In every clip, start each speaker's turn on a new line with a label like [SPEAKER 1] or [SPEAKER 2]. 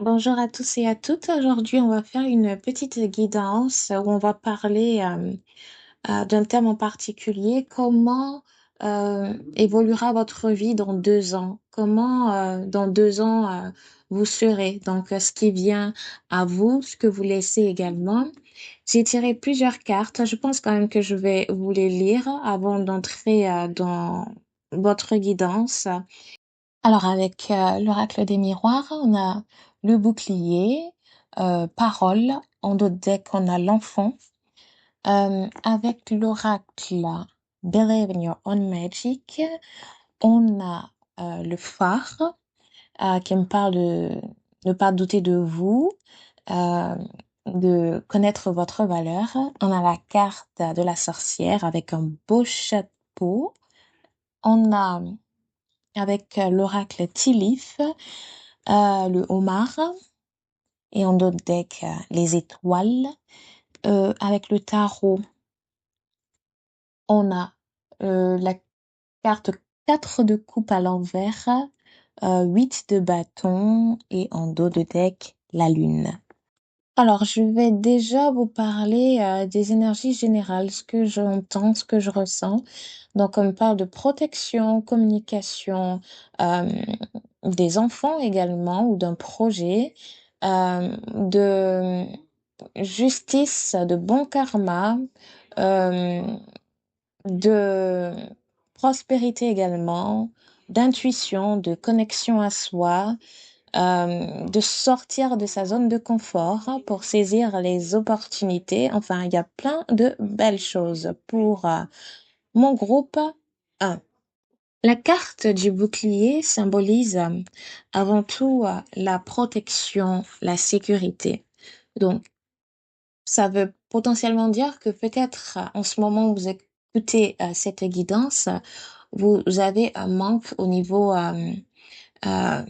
[SPEAKER 1] Bonjour à tous et à toutes. Aujourd'hui, on va faire une petite guidance où on va parler d'un thème en particulier. Comment évoluera votre vie dans 2 ans? Comment dans 2 ans vous serez? Donc, ce qui vient à vous, ce que vous laissez également. J'ai tiré plusieurs cartes. Je pense quand même que je vais vous les lire avant d'entrer dans votre guidance. Alors, avec l'oracle des miroirs, on a le bouclier, parole. En d'autres decks, on a l'enfant. Avec l'oracle Believe in Your Own Magic, on a le phare qui me parle de ne pas douter de vous, euh, de connaître votre valeur. On a la carte de la sorcière avec un beau chapeau. On a avec l'oracle Tilith, le homard, et en d'autres decks, les étoiles. Avec le tarot, on a la carte 4 de coupe à l'envers, 8 de bâton et en dos de deck, la lune. Alors, je vais déjà vous parler des énergies générales, ce que j'entends, ce que je ressens. Donc, on me parle de protection, communication, euh, des enfants également ou d'un projet, de justice, de bon karma, euh, de prospérité également, d'intuition, de connexion à soi, de sortir de sa zone de confort pour saisir les opportunités. Enfin, il y a plein de belles choses pour mon groupe 1. La carte du bouclier symbolise avant tout la protection, la sécurité. Donc, ça veut potentiellement dire que peut-être en ce moment où vous écoutez cette guidance, vous avez un manque au niveau, euh,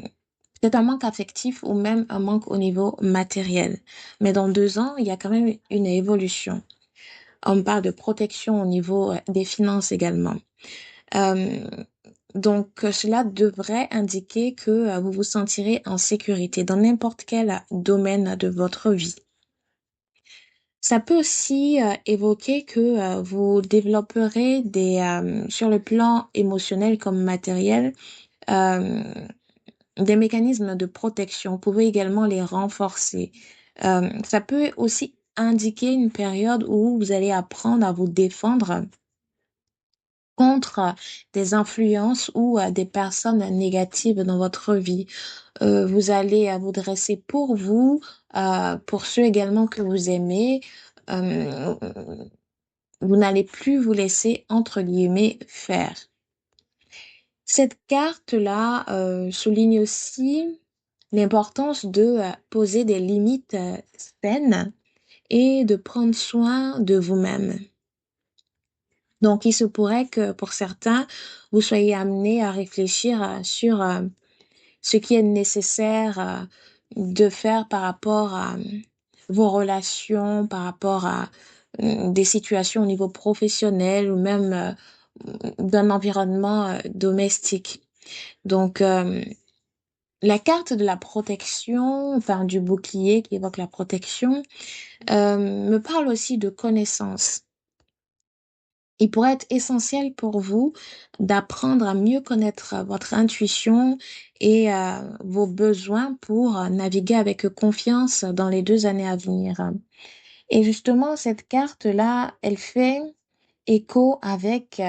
[SPEAKER 1] peut-être un manque affectif ou même un manque au niveau matériel. Mais dans 2 ans, il y a quand même une évolution. On parle de protection au niveau des finances également. Euh, donc, cela devrait indiquer que vous vous sentirez en sécurité dans n'importe quel domaine de votre vie. Ça peut aussi évoquer que vous développerez sur le plan émotionnel comme matériel, euh, des mécanismes de protection. Vous pouvez également les renforcer. Ça peut aussi indiquer une période où vous allez apprendre à vous défendre contre des influences ou des personnes négatives dans votre vie. Vous allez vous dresser pour ceux également que vous aimez. Euh, vous n'allez plus vous laisser, entre guillemets, faire. Cette carte-là souligne aussi l'importance de poser des limites saines et de prendre soin de vous-même. Donc, il se pourrait que pour certains, vous soyez amenés à réfléchir sur ce qui est nécessaire de faire par rapport à vos relations, par rapport à des situations au niveau professionnel ou même d'un environnement domestique. Donc, la carte de la protection, enfin du bouclier qui évoque la protection, me parle aussi de connaissance. Il pourrait être essentiel pour vous d'apprendre à mieux connaître votre intuition et vos besoins pour naviguer avec confiance dans les 2 années à venir. Et justement, cette carte-là, elle fait écho avec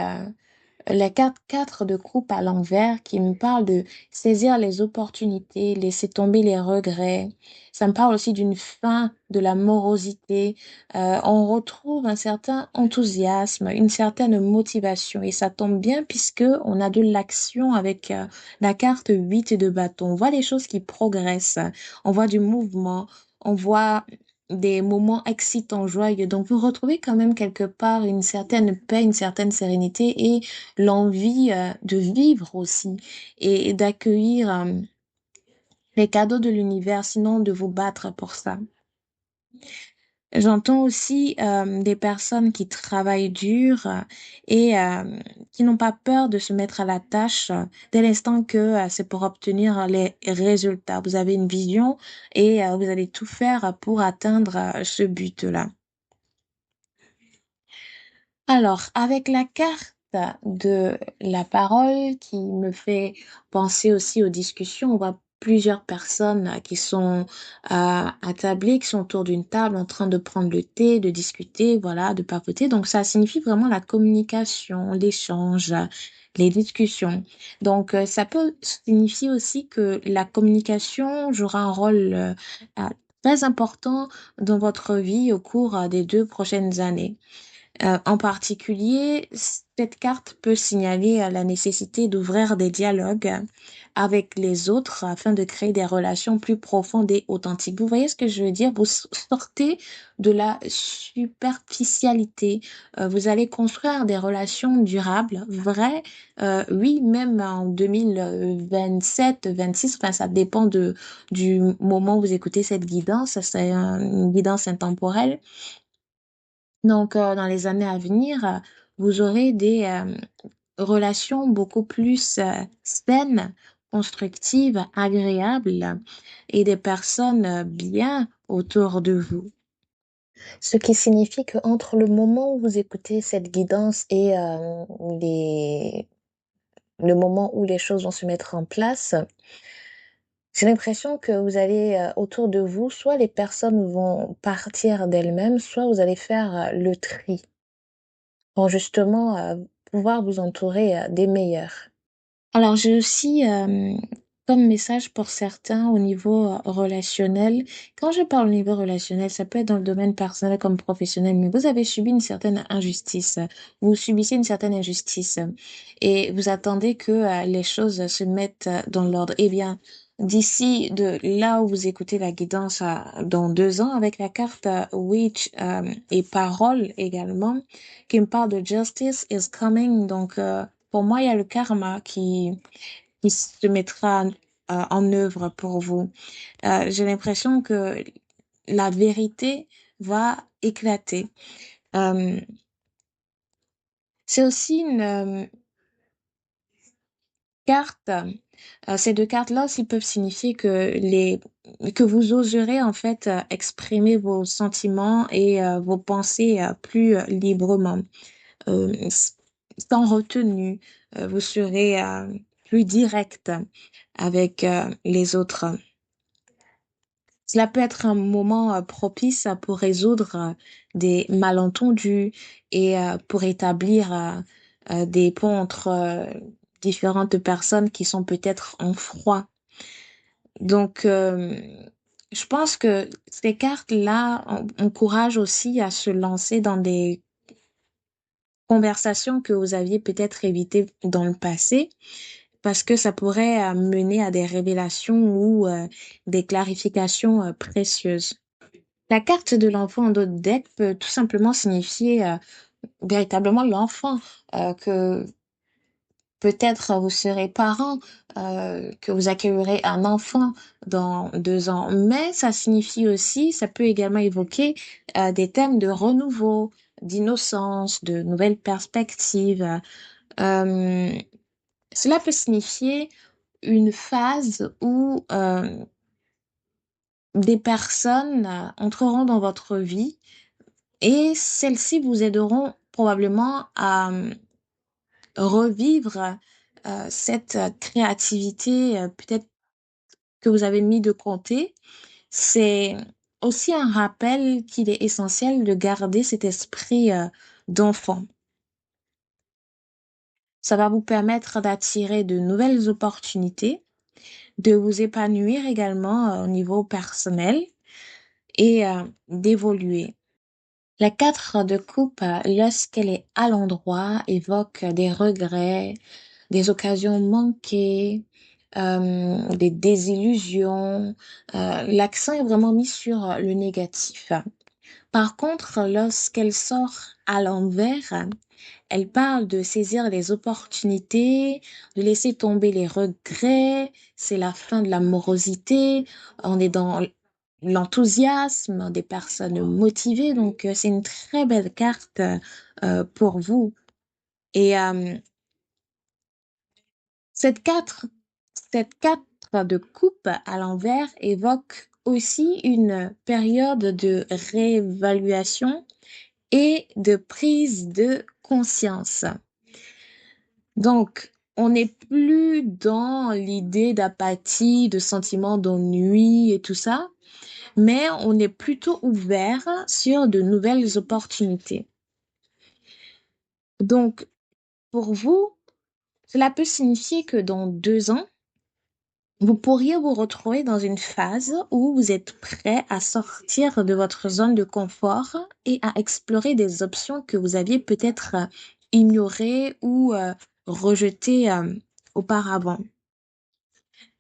[SPEAKER 1] la carte 4 de coupe à l'envers qui me parle de saisir les opportunités, laisser tomber les regrets. Ça me parle aussi d'une fin de la morosité. On retrouve un certain enthousiasme, une certaine motivation et ça tombe bien puisque on a de l'action avec la carte 8 de bâton. On voit les choses qui progressent, on voit du mouvement, on voit des moments excitants, joyeux. Donc, vous retrouvez quand même quelque part une certaine paix, une certaine sérénité et l'envie de vivre aussi et d'accueillir les cadeaux de l'univers, sinon de vous battre pour ça. J'entends aussi des personnes qui travaillent dur et qui n'ont pas peur de se mettre à la tâche dès l'instant que c'est pour obtenir les résultats. Vous avez une vision et vous allez tout faire pour atteindre ce but-là. Alors, avec la carte de la parole qui me fait penser aussi aux discussions, on voit plusieurs personnes qui sont attablées, qui sont autour d'une table en train de prendre le thé, de discuter, voilà, de papoter. Donc, ça signifie vraiment la communication, l'échange, les discussions. Donc, ça peut signifier aussi que la communication jouera un rôle très important dans votre vie au cours des 2 prochaines années. En particulier, cette carte peut signaler la nécessité d'ouvrir des dialogues avec les autres afin de créer des relations plus profondes et authentiques. Vous voyez ce que je veux dire? Vous sortez de la superficialité. Vous allez construire des relations durables, vraies. Oui, même en 2027, 26, enfin, ça dépend du moment où vous écoutez cette guidance. C'est une guidance intemporelle. Donc, dans les années à venir, vous aurez des relations beaucoup plus saines, constructives, agréables et des personnes bien autour de vous. Ce qui signifie que entre le moment où vous écoutez cette guidance et le moment où les choses vont se mettre en place, j'ai l'impression que vous allez autour de vous, soit les personnes vont partir d'elles-mêmes, soit vous allez faire le tri pour justement pouvoir vous entourer des meilleurs. Alors, j'ai aussi comme message pour certains au niveau relationnel. Quand je parle au niveau relationnel, ça peut être dans le domaine personnel comme professionnel, mais vous avez subi une certaine injustice. Vous subissez une certaine injustice et vous attendez que les choses se mettent dans l'ordre. Eh bien, d'ici de là où vous écoutez la guidance dans 2 ans avec la carte Witch et Parole également, qui me parle de Justice is coming. Donc, pour moi, il y a le karma qui se mettra en œuvre pour vous. J'ai l'impression que la vérité va éclater. Euh, c'est aussi une carte. Ces 2 cartes-là aussi peuvent signifier que vous oserez en fait exprimer vos sentiments et vos pensées plus librement. S- sans retenue. Vous serez plus direct avec les autres. Cela peut être un moment propice pour résoudre des malentendus et pour établir des ponts entre différentes personnes qui sont peut-être en froid. Donc, je pense que ces cartes-là encouragent aussi à se lancer dans des conversations que vous aviez peut-être évitées dans le passé, parce que ça pourrait mener à des révélations ou des clarifications précieuses. La carte de l'enfant en dos de deck peut tout simplement signifier véritablement l'enfant, que peut-être vous serez parent, que vous accueillerez un enfant dans 2 ans, mais ça signifie aussi, ça peut également évoquer des thèmes de renouveau, d'innocence, de nouvelles perspectives. Euh, Cela peut signifier une phase où des personnes entreront dans votre vie et celles-ci vous aideront probablement à revivre cette créativité peut-être que vous avez mis de côté. C'est aussi un rappel qu'il est essentiel de garder cet esprit d'enfant. Ça va vous permettre d'attirer de nouvelles opportunités, de vous épanouir également au niveau personnel et d'évoluer. La 4 de coupe, lorsqu'elle est à l'endroit, évoque des regrets, des occasions manquées, des désillusions. L'accent est vraiment mis sur le négatif. Par contre, lorsqu'elle sort à l'envers, elle parle de saisir les opportunités, de laisser tomber les regrets. C'est la fin de la morosité. On est dans l'enthousiasme, des personnes motivées. Donc, c'est une très belle carte pour vous. Et cette carte, cette carte de coupe à l'envers évoque aussi une période de réévaluation et de prise de conscience. Donc, on n'est plus dans l'idée d'apathie, de sentiment d'ennui et tout ça, mais on est plutôt ouvert sur de nouvelles opportunités. Donc, pour vous, cela peut signifier que dans 2 ans, vous pourriez vous retrouver dans une phase où vous êtes prêt à sortir de votre zone de confort et à explorer des options que vous aviez peut-être ignorées ou rejetées auparavant.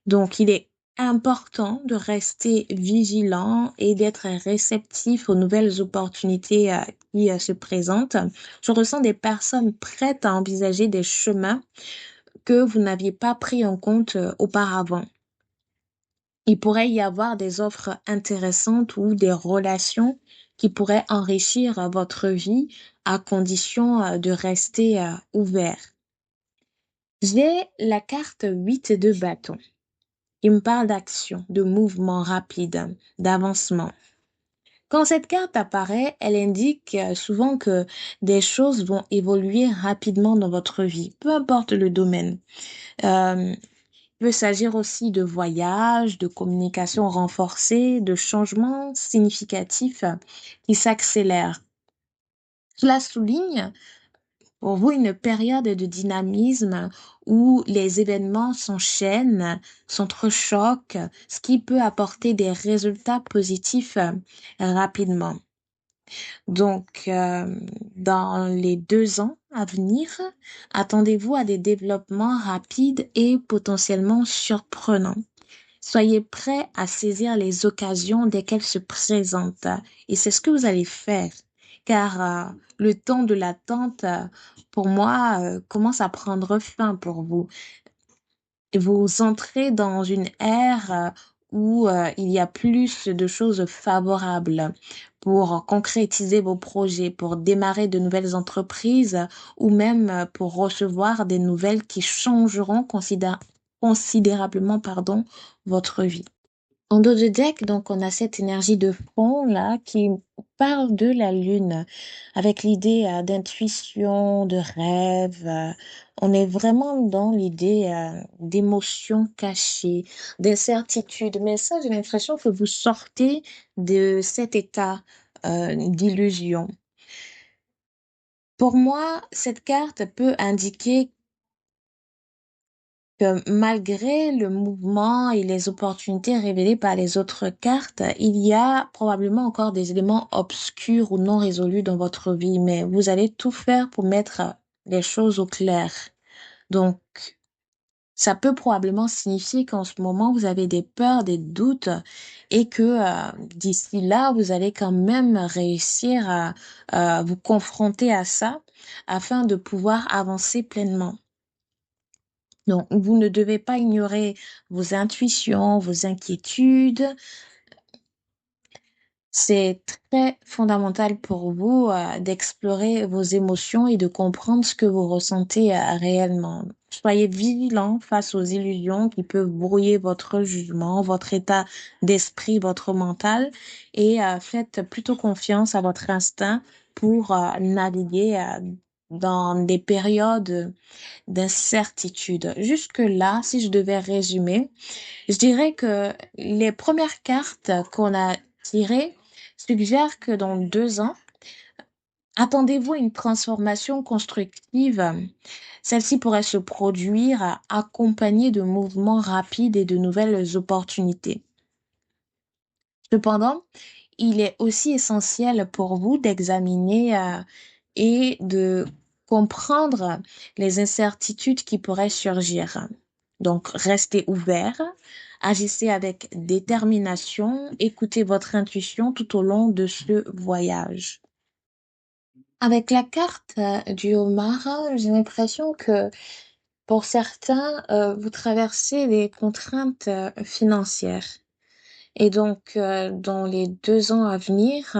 [SPEAKER 1] Donc, il est important de rester vigilant et d'être réceptif aux nouvelles opportunités qui se présentent. Je ressens des personnes prêtes à envisager des chemins que vous n'aviez pas pris en compte auparavant. Il pourrait y avoir des offres intéressantes ou des relations qui pourraient enrichir votre vie à condition de rester ouvert. J'ai la carte 8 de bâton. Il me parle d'action, de mouvement rapide, d'avancement. Quand cette carte apparaît, elle indique souvent que des choses vont évoluer rapidement dans votre vie, peu importe le domaine. Il peut s'agir aussi de voyages, de communication renforcée, de changements significatifs qui s'accélèrent. Cela souligne pour vous une période de dynamisme où les événements s'enchaînent, s'entrechoquent, ce qui peut apporter des résultats positifs rapidement. Donc, dans les 2 ans à venir, attendez-vous à des développements rapides et potentiellement surprenants. Soyez prêts à saisir les occasions dès qu'elles se présentent. Et c'est ce que vous allez faire. Car le temps de l'attente, pour moi, commence à prendre fin pour vous. Vous entrez dans une ère où il y a plus de choses favorables pour concrétiser vos projets, pour démarrer de nouvelles entreprises ou même pour recevoir des nouvelles qui changeront considérablement, votre vie. En dos de deck, donc, on a cette énergie de fond, là, qui parle de la lune, avec l'idée d'intuition, de rêve. On est vraiment dans l'idée d'émotions cachées, d'incertitude. Mais ça, j'ai l'impression que vous sortez de cet état d'illusion. Pour moi, cette carte peut indiquer que malgré le mouvement et les opportunités révélées par les autres cartes, il y a probablement encore des éléments obscurs ou non résolus dans votre vie, mais vous allez tout faire pour mettre les choses au clair. Donc, ça peut probablement signifier qu'en ce moment, vous avez des peurs, des doutes et que d'ici là, vous allez quand même réussir à vous confronter à ça afin de pouvoir avancer pleinement. Donc, vous ne devez pas ignorer vos intuitions, vos inquiétudes. C'est très fondamental pour vous d'explorer vos émotions et de comprendre ce que vous ressentez réellement. Soyez vigilant face aux illusions qui peuvent brouiller votre jugement, votre état d'esprit, votre mental et faites plutôt confiance à votre instinct pour naviguer dans des périodes d'incertitude. Jusque-là, si je devais résumer, je dirais que les premières cartes qu'on a tirées suggèrent que dans 2 ans, attendez-vous à une transformation constructive. Celle-ci pourrait se produire accompagnée de mouvements rapides et de nouvelles opportunités. Cependant, il est aussi essentiel pour vous d'examiner et de comprendre les incertitudes qui pourraient surgir. Donc, restez ouvert, agissez avec détermination, écoutez votre intuition tout au long de ce voyage. Avec la carte du homard, j'ai l'impression que pour certains, vous traversez des contraintes financières. Et donc, dans les 2 ans à venir,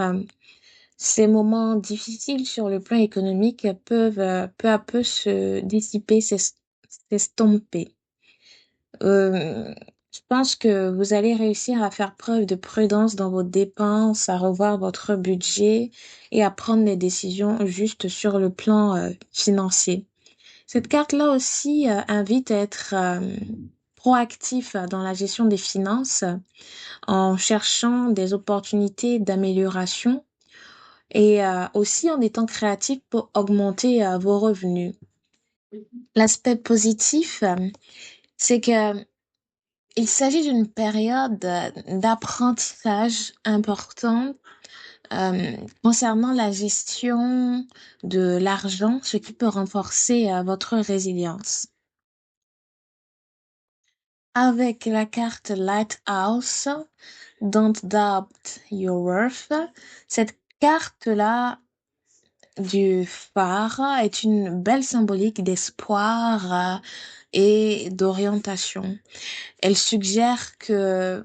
[SPEAKER 1] ces moments difficiles sur le plan économique peuvent peu à peu se dissiper, s'estomper. Euh, je pense que vous allez réussir à faire preuve de prudence dans vos dépenses, à revoir votre budget et à prendre les décisions justes sur le plan financier. Cette carte-là aussi invite à être proactif dans la gestion des finances en cherchant des opportunités d'amélioration et aussi en étant créatif pour augmenter vos revenus. L'aspect positif, c'est que il s'agit d'une période d'apprentissage importante euh, concernant la gestion de l'argent, ce qui peut renforcer votre résilience. Avec la carte Lighthouse, Don't Doubt Your Worth, cette carte-là du phare est une belle symbolique d'espoir et d'orientation. Elle suggère que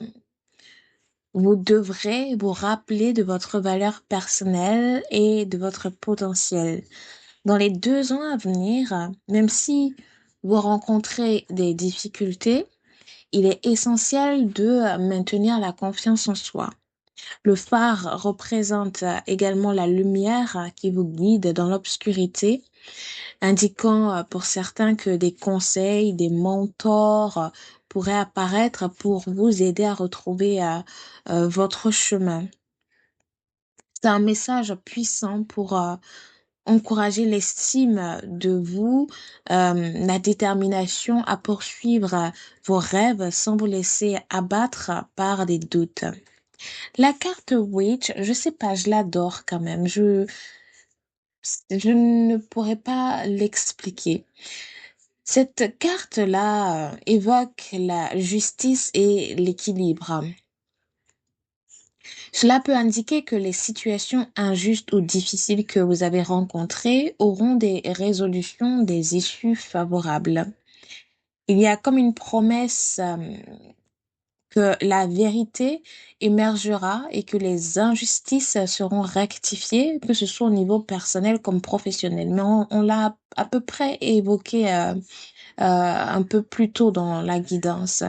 [SPEAKER 1] vous devrez vous rappeler de votre valeur personnelle et de votre potentiel. Dans les 2 ans à venir, même si vous rencontrez des difficultés, il est essentiel de maintenir la confiance en soi. Le phare représente également la lumière qui vous guide dans l'obscurité, indiquant pour certains que des conseils, des mentors pourraient apparaître pour vous aider à retrouver votre chemin. C'est un message puissant pour encourager l'estime de vous, la détermination à poursuivre vos rêves sans vous laisser abattre par des doutes. La carte Witch, je sais pas, je l'adore quand même. Je ne pourrais pas l'expliquer. Cette carte-là évoque la justice et l'équilibre. Cela peut indiquer que les situations injustes ou difficiles que vous avez rencontrées auront des résolutions, des issues favorables. Il y a comme une promesse que la vérité émergera et que les injustices seront rectifiées, que ce soit au niveau personnel comme professionnel. Mais on l'a à peu près évoqué un peu plus tôt dans la guidance.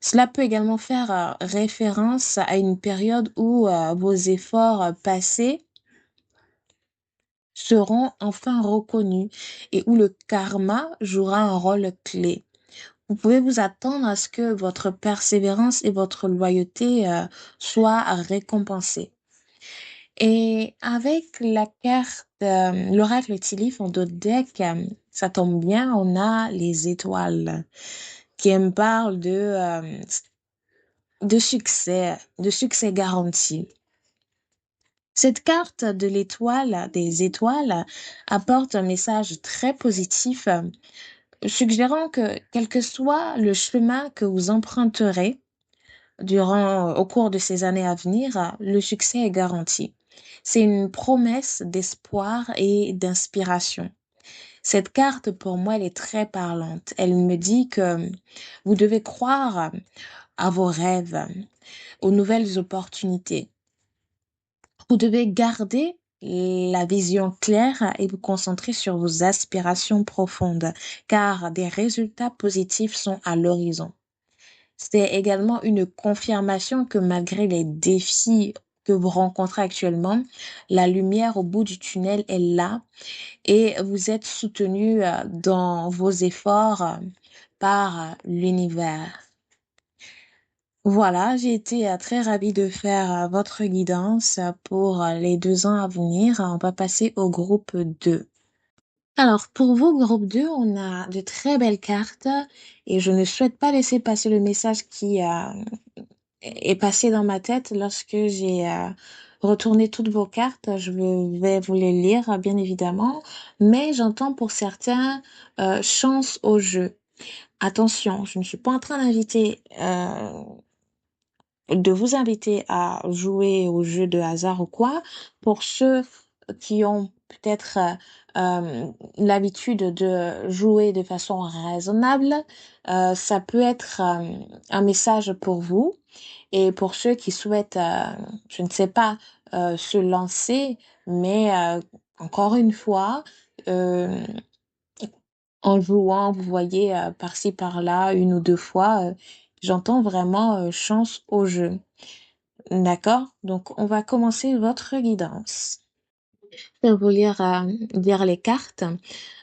[SPEAKER 1] Cela peut également faire référence à une période où vos efforts passés seront enfin reconnus et où le karma jouera un rôle clé. Vous pouvez vous attendre à ce que votre persévérance et votre loyauté soient récompensées. Et avec la carte, l'oracle Tilly en dos de deck, ça tombe bien, on a les étoiles qui me parlent de succès garanti. Cette carte de l'étoile, des étoiles, apporte un message très positif, suggérant que quel que soit le chemin que vous emprunterez au cours de ces années à venir, le succès est garanti. C'est une promesse d'espoir et d'inspiration. Cette carte, pour moi, elle est très parlante. Elle me dit que vous devez croire à vos rêves, aux nouvelles opportunités. Vous devez garder la vision claire et vous concentrer sur vos aspirations profondes, car des résultats positifs sont à l'horizon. C'est également une confirmation que malgré les défis que vous rencontrez actuellement, la lumière au bout du tunnel est là et vous êtes soutenu dans vos efforts par l'univers. Voilà, j'ai été très ravie de faire votre guidance pour les 2 ans à venir. On va passer au groupe 2. Alors, pour vous, groupe 2, on a de très belles cartes et je ne souhaite pas laisser passer le message qui est passé dans ma tête lorsque j'ai retourné toutes vos cartes. Je vais vous les lire, bien évidemment, mais j'entends pour certains chance au jeu. Attention, je ne suis pas en train de vous inviter à jouer au jeu de hasard ou quoi. Pour ceux qui ont peut-être l'habitude de jouer de façon raisonnable, ça peut être un message pour vous. Et pour ceux qui souhaitent, je ne sais pas, se lancer, mais encore une fois, euh, en jouant, vous voyez, par-ci, par-là, une ou deux fois, j'entends vraiment chance au jeu. D'accord? Donc, on va commencer votre guidance. Je vais vous lire les cartes.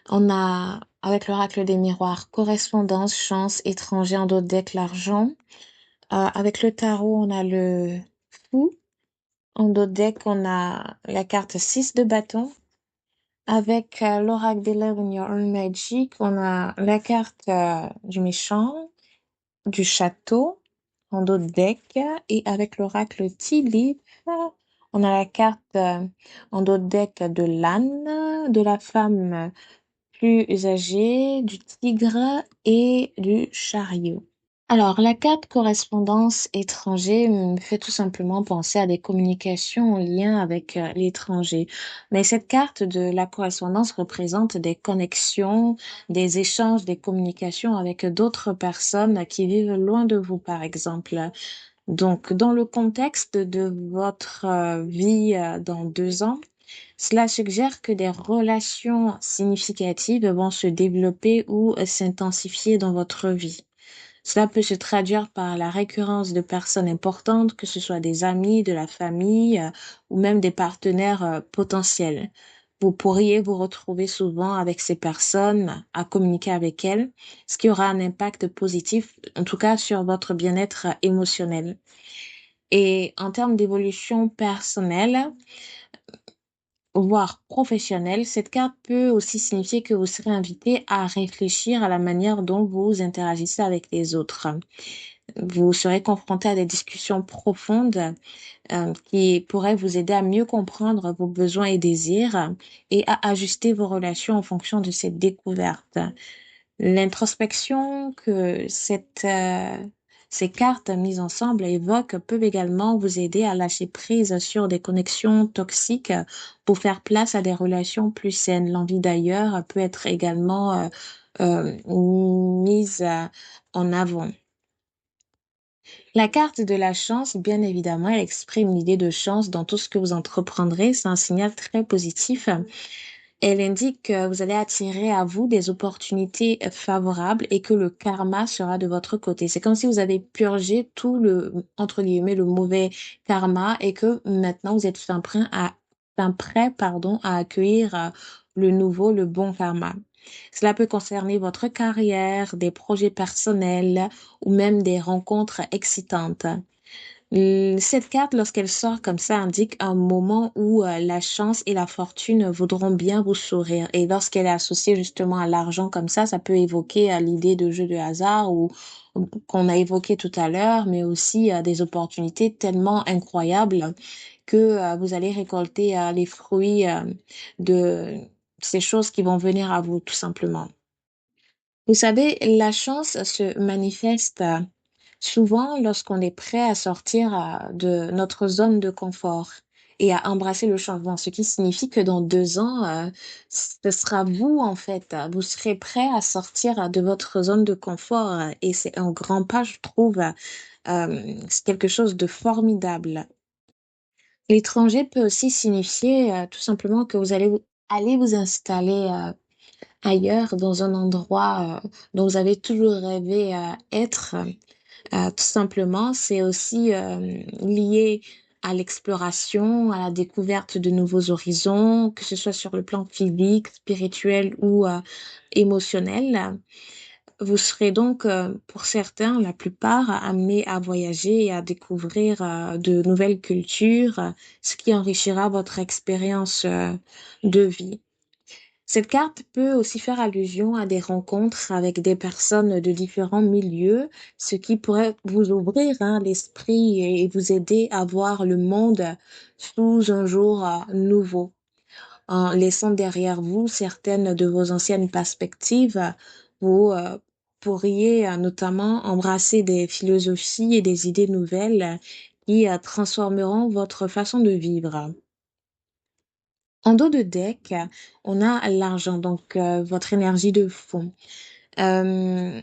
[SPEAKER 1] On a, avec l'oracle des miroirs, correspondance, chance, étranger, en d'autres decks, l'argent. Avec le tarot, on a le fou. En d'autres decks, on a la carte 6 de bâton. Avec l'oracle Believe in Your Own Magic, on a la carte du méchant, du château, en d'autres decks. Et avec l'oracle Tilip, on a la carte en d'autres decks de l'âne, de la femme plus âgée, du tigre et du chariot. Alors, la carte correspondance étranger me fait tout simplement penser à des communications en lien avec l'étranger. Mais cette carte de la correspondance représente des connexions, des échanges, des communications avec d'autres personnes qui vivent loin de vous, par exemple. Donc, dans le contexte de votre vie dans 2 ans, cela suggère que des relations significatives vont se développer ou s'intensifier dans votre vie. Cela peut se traduire par la récurrence de personnes importantes, que ce soit des amis, de la famille ou même des partenaires potentiels. Vous pourriez vous retrouver souvent avec ces personnes, à communiquer avec elles, ce qui aura un impact positif, en tout cas sur votre bien-être émotionnel. Et en termes d'évolution personnelle, voire professionnelle, cette carte peut aussi signifier que vous serez invité à réfléchir à la manière dont vous interagissez avec les autres. Vous serez confronté à des discussions profondes qui pourraient vous aider à mieux comprendre vos besoins et désirs et à ajuster vos relations en fonction de cette découverte. L'introspection que ces cartes mises ensemble évoquent peuvent également vous aider à lâcher prise sur des connexions toxiques pour faire place à des relations plus saines. L'envie d'ailleurs peut être également mise en avant. La carte de la chance, bien évidemment, elle exprime l'idée de chance dans tout ce que vous entreprendrez. C'est un signal très positif. Elle indique que vous allez attirer à vous des opportunités favorables et que le karma sera de votre côté. C'est comme si vous avez purgé tout entre guillemets, le mauvais karma et que maintenant vous êtes fin prêt, pardon, à accueillir le nouveau, le bon karma. Cela peut concerner votre carrière, des projets personnels ou même des rencontres excitantes. Cette carte, lorsqu'elle sort comme ça, indique un moment où la chance et la fortune voudront bien vous sourire. Et lorsqu'elle est associée justement à l'argent comme ça peut évoquer l'idée de jeu de hasard ou qu'on a évoqué tout à l'heure, mais aussi des opportunités tellement incroyables que vous allez récolter les fruits de ces choses qui vont venir à vous, tout simplement. Vous savez, la chance se manifeste souvent lorsqu'on est prêt à sortir de notre zone de confort et à embrasser le changement, ce qui signifie que dans 2 ans, ce sera vous en fait, vous serez prêt à sortir de votre zone de confort et c'est un grand pas, je trouve, c'est quelque chose de formidable. L'étranger peut aussi signifier tout simplement que allez vous installer ailleurs, dans un endroit dont vous avez toujours rêvé être. Tout simplement, c'est aussi lié à l'exploration, à la découverte de nouveaux horizons, que ce soit sur le plan physique, spirituel ou émotionnel. Vous serez donc, pour certains, la plupart, amenés à voyager et à découvrir de nouvelles cultures, ce qui enrichira votre expérience de vie. Cette carte peut aussi faire allusion à des rencontres avec des personnes de différents milieux, ce qui pourrait vous ouvrir l'esprit et vous aider à voir le monde sous un jour nouveau. En laissant derrière vous certaines de vos anciennes perspectives, vous pourriez notamment embrasser des philosophies et des idées nouvelles qui transformeront votre façon de vivre. En dos de deck, on a l'argent, donc votre énergie de fond. Euh,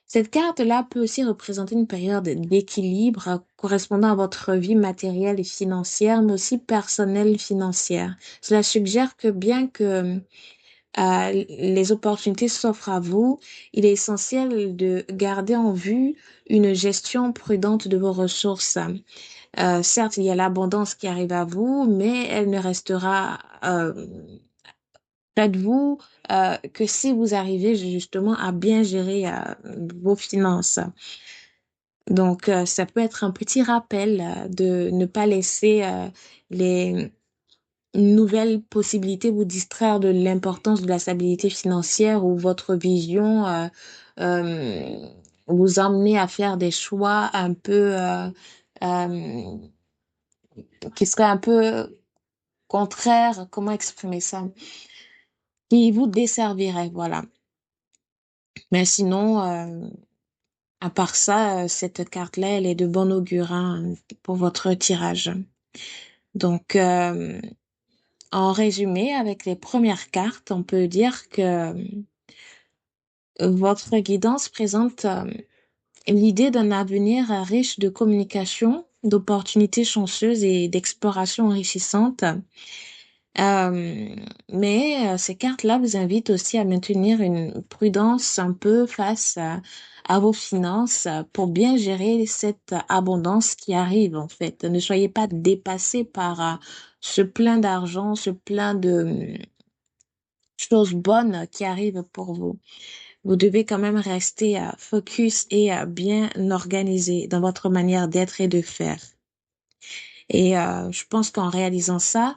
[SPEAKER 1] Cette carte-là peut aussi représenter une période d'équilibre correspondant à votre vie matérielle et financière, mais aussi personnelle financière. Cela suggère que bien que les opportunités s'offrent à vous, il est essentiel de garder en vue une gestion prudente de vos ressources. Certes, il y a l'abondance qui arrive à vous, mais elle ne restera près de vous que si vous arrivez justement à bien gérer vos finances. Donc, ça peut être un petit rappel de ne pas laisser les nouvelles possibilités vous distraire de l'importance de la stabilité financière ou votre vision euh, vous emmener à faire des choix un peu euh, qui seraient un peu contraires, comment exprimer ça, qui vous desserviraient, voilà. Mais sinon, à part ça, cette carte-là, elle est de bon augure hein, pour votre tirage. Donc, en résumé, avec les premières cartes, on peut dire que votre guidance présente l'idée d'un avenir riche de communication, d'opportunités chanceuses et d'exploration enrichissante. Mais ces cartes-là vous invitent aussi à maintenir une prudence un peu face à vos finances pour bien gérer cette abondance qui arrive en fait. Ne soyez pas dépassés par ce plein d'argent, ce plein de choses bonnes qui arrivent pour vous. Vous devez quand même rester focus et bien organisé dans votre manière d'être et de faire. Et je pense qu'en réalisant ça,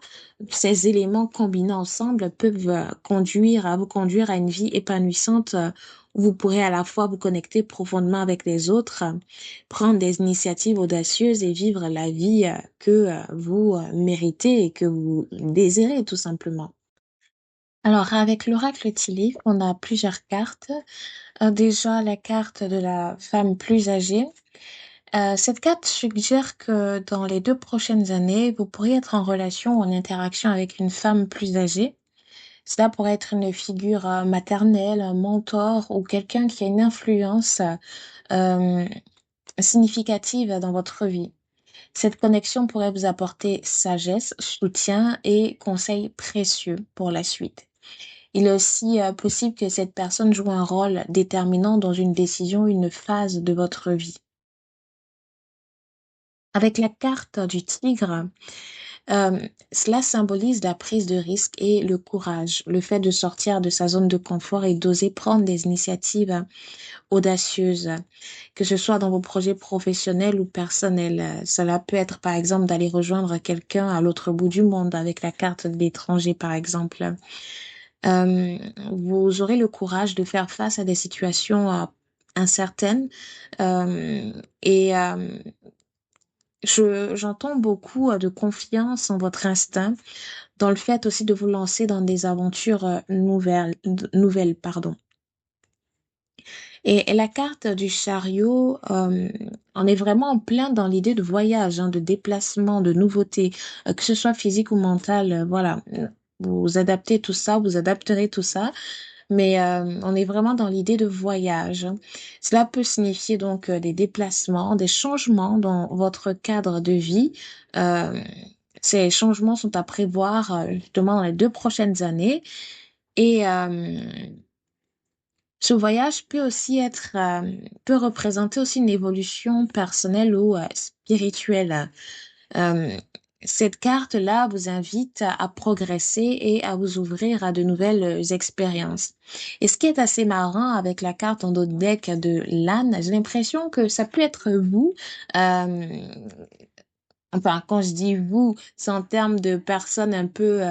[SPEAKER 1] ces éléments combinés ensemble peuvent vous conduire à une vie épanouissante où vous pourrez à la fois vous connecter profondément avec les autres, prendre des initiatives audacieuses et vivre la vie que vous méritez et que vous désirez tout simplement. Alors, avec l'oracle Tilly, on a plusieurs cartes. Déjà, la carte de la femme plus âgée. Cette carte suggère que dans les 2 prochaines années, vous pourriez être en relation ou en interaction avec une femme plus âgée. Cela pourrait être une figure maternelle, un mentor ou quelqu'un qui a une influence euh, significative dans votre vie. Cette connexion pourrait vous apporter sagesse, soutien et conseils précieux pour la suite. Il est aussi possible que cette personne joue un rôle déterminant dans une décision, une phase de votre vie. Avec la carte du tigre, cela symbolise la prise de risque et le courage, le fait de sortir de sa zone de confort et d'oser prendre des initiatives audacieuses, que ce soit dans vos projets professionnels ou personnels. Cela peut être par exemple d'aller rejoindre quelqu'un à l'autre bout du monde avec la carte de l'étranger par exemple. Euh, Vous aurez le courage de faire face à des situations incertaines et j'entends beaucoup de confiance en votre instinct, dans le fait aussi de vous lancer dans des aventures nouvelles, pardon. Et la carte du chariot, on est vraiment en plein dans l'idée de voyage, hein, de déplacement, de nouveauté, que ce soit physique ou mental, voilà. Vous adaptez tout ça, vous adapterez tout ça, mais on est vraiment dans l'idée de voyage. Cela peut signifier donc des déplacements, des changements dans votre cadre de vie. Euh, Ces changements sont à prévoir justement dans les 2 prochaines années. Et ce voyage peut aussi peut représenter aussi une évolution personnelle ou spirituelle. Euh, cette carte-là vous invite à progresser et à vous ouvrir à de nouvelles expériences. Et ce qui est assez marrant avec la carte en dos de deck de l'âne, j'ai l'impression que ça peut être vous. euh, Enfin, quand je dis vous, c'est en termes de personnes un peu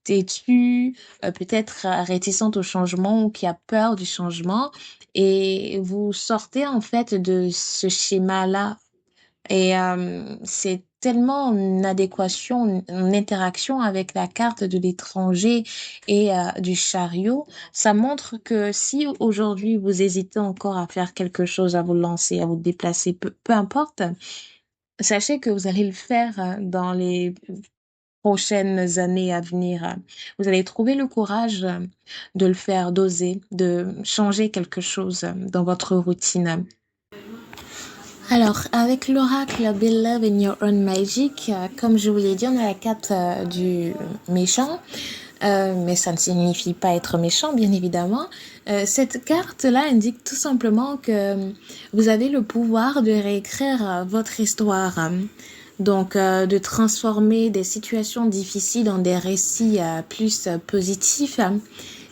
[SPEAKER 1] têtues, peut-être réticentes au changement ou qui a peur du changement. Et vous sortez en fait de ce schéma-là et c'est tellement en adéquation, en interaction avec la carte de l'étranger et du chariot. Ça montre que si aujourd'hui vous hésitez encore à faire quelque chose, à vous lancer, à vous déplacer, peu importe, sachez que vous allez le faire dans les prochaines années à venir. Vous allez trouver le courage de le faire, d'oser, de changer quelque chose dans votre routine. Alors, avec l'oracle Believe in Your Own Magic, comme je vous l'ai dit, on a la carte du méchant, mais ça ne signifie pas être méchant, bien évidemment. Cette carte-là indique tout simplement que vous avez le pouvoir de réécrire votre histoire. Donc, de transformer des situations difficiles en des récits plus positifs.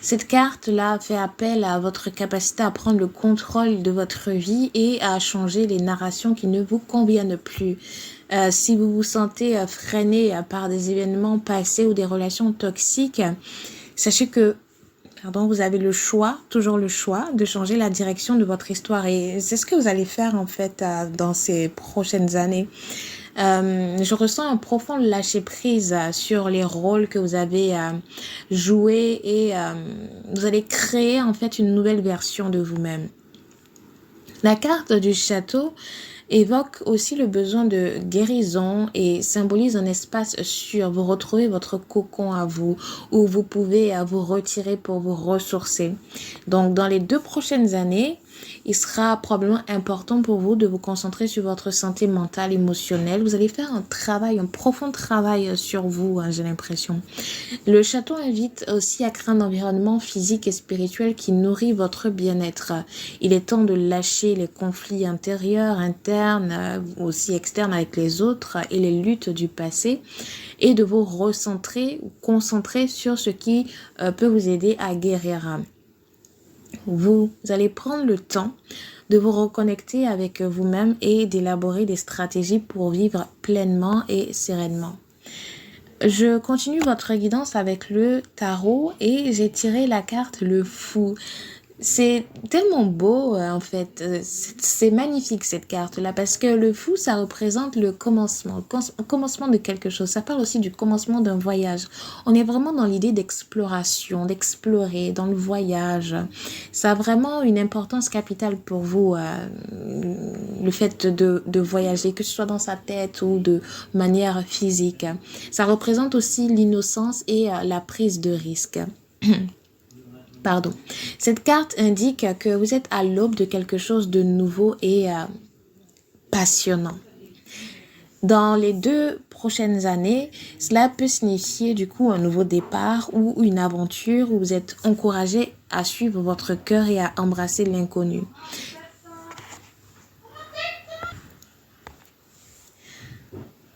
[SPEAKER 1] Cette carte-là fait appel à votre capacité à prendre le contrôle de votre vie et à changer les narrations qui ne vous conviennent plus. Si vous vous sentez freiné par des événements passés ou des relations toxiques, sachez que vous avez le choix, toujours le choix, de changer la direction de votre histoire. Et c'est ce que vous allez faire en fait dans ces prochaines années. Je ressens un profond lâcher-prise sur les rôles que vous avez joués et vous allez créer en fait une nouvelle version de vous-même. La carte du château évoque aussi le besoin de guérison et symbolise un espace sûr. Vous retrouvez votre cocon à vous, où vous pouvez vous retirer pour vous ressourcer. Donc, dans les 2 prochaines années, il sera probablement important pour vous de vous concentrer sur votre santé mentale, émotionnelle. Vous allez faire un profond travail sur vous, j'ai l'impression. Le château invite aussi à créer un environnement physique et spirituel qui nourrit votre bien-être. Il est temps de lâcher les conflits intérieurs, internes, aussi externes avec les autres et les luttes du passé et de vous recentrer ou concentrer sur ce qui peut vous aider à guérir. Vous allez prendre le temps de vous reconnecter avec vous-même et d'élaborer des stratégies pour vivre pleinement et sereinement. Je continue votre guidance avec le tarot et j'ai tiré la carte le fou. C'est tellement beau en fait, c'est magnifique cette carte-là parce que le fou ça représente le commencement de quelque chose, ça parle aussi du commencement d'un voyage. On est vraiment dans l'idée d'exploration, d'explorer, dans le voyage. Ça a vraiment une importance capitale pour vous, le fait de voyager, que ce soit dans sa tête ou de manière physique. Ça représente aussi l'innocence et la prise de risque. Pardon. Cette carte indique que vous êtes à l'aube de quelque chose de nouveau et passionnant. Dans les 2 prochaines années, cela peut signifier du coup un nouveau départ ou une aventure où vous êtes encouragé à suivre votre cœur et à embrasser l'inconnu.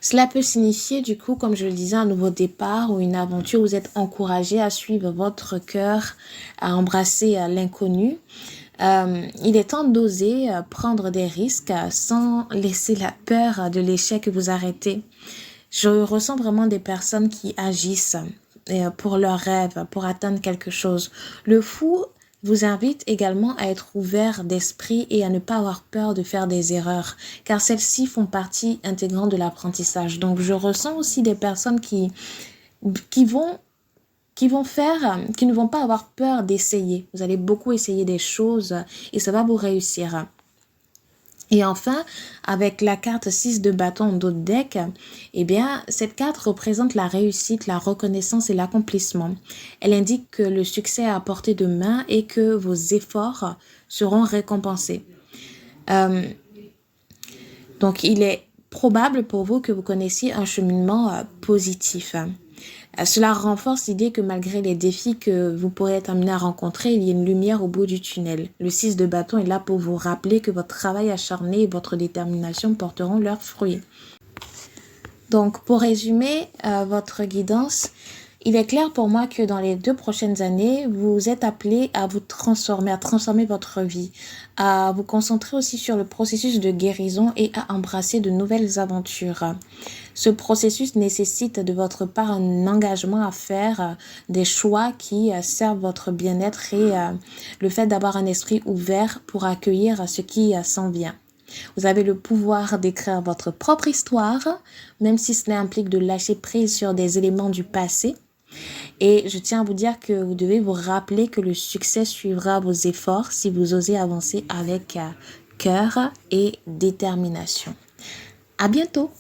[SPEAKER 1] Cela peut signifier du coup, comme je le disais, un nouveau départ ou une aventure où vous êtes encouragé à suivre votre cœur, à embrasser l'inconnu. Il est temps d'oser prendre des risques sans laisser la peur de l'échec vous arrêter. Je ressens vraiment des personnes qui agissent pour leurs rêves, pour atteindre quelque chose. Le fou vous invite également à être ouvert d'esprit et à ne pas avoir peur de faire des erreurs, car celles-ci font partie intégrante de l'apprentissage. Donc, je ressens aussi des personnes qui ne vont pas avoir peur d'essayer. Vous allez beaucoup essayer des choses et ça va vous réussir. Et enfin, avec la carte 6 de bâton d'autres deck, eh bien, cette carte représente la réussite, la reconnaissance et l'accomplissement. Elle indique que le succès est à portée de main et que vos efforts seront récompensés. Donc, il est probable pour vous que vous connaissiez un cheminement positif. Cela renforce l'idée que malgré les défis que vous pourrez être amené à rencontrer, il y a une lumière au bout du tunnel. Le 6 de bâton est là pour vous rappeler que votre travail acharné et votre détermination porteront leurs fruits. Donc, pour résumer votre guidance, il est clair pour moi que dans les 2 prochaines années, vous êtes appelé à vous transformer, à transformer votre vie, à vous concentrer aussi sur le processus de guérison et à embrasser de nouvelles aventures. Ce processus nécessite de votre part un engagement à faire des choix qui servent votre bien-être et le fait d'avoir un esprit ouvert pour accueillir ce qui s'en vient. Vous avez le pouvoir d'écrire votre propre histoire, même si cela implique de lâcher prise sur des éléments du passé. Et je tiens à vous dire que vous devez vous rappeler que le succès suivra vos efforts si vous osez avancer avec cœur et détermination. À bientôt!